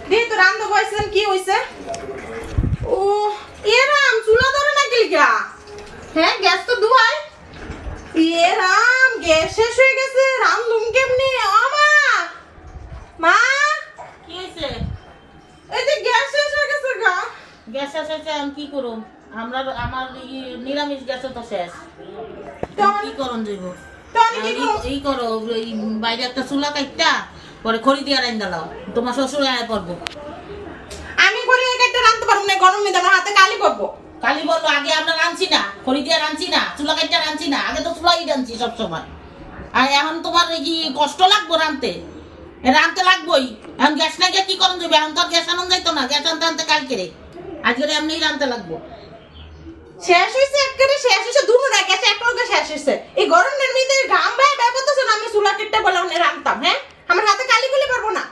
দি তো রান্দ বয়সেন কি হইছে? ও এরাম চুলা ধরে না গিলগা। হ্যাঁ গ্যাস তো দুয়াই। এরাম গ্যাস শেষ হয়ে গেছে, রান্ধুম কেমনে? আমা মা কি হয়েছে? এই যে গ্যাস শেষ হয়ে গেছে গা। গ্যাস শেষ হয়েছে, আমি কি করুম? আমার নিরামিষ গ্যাসও তো শেষ। তখন কি করুন যাইব? তখন কি করো? এই করো, এই বাইরে একটা চুলা কাটটা পরে খড়ি দিয়ে রাইন দাও, তোমার শ্বশুর আয় করবো। আমি করে একটা রাঁধতে পারবো না, গরম মধ্যে আমার হাতে কালি করবো। কালি বললো আগে আমরা রাঁধছি না, খড়ি দিয়ে রাঁধছি না, চুলা কাটটা রাঁধছি না, আগে তো চুলাই রাঁধছি সবসময়। আর এখন তোমার কি কষ্ট লাগবো রাঁধতে? রাঁধতে লাগবোই। এখন গ্যাস না গিয়ে কি করুন যাবে? এখন তো আর গ্যাস আনন্দ যাইতো না, গ্যাস আনতে আনতে কালকে রে আজকে এমনিই রাঁধতে লাগবো। শেষ হয়েছে একেবারে, শেষ হয়েছে দুটো না গেছে এক লগে শেষ হয়েছে। এই গরমের মধ্যে ঘাম ভাই ব্যাপার তো আমি চুলা কেটে বলে রাঁধতাম। হ্যাঁ আমার হাতে কালি গুলি পারবো না।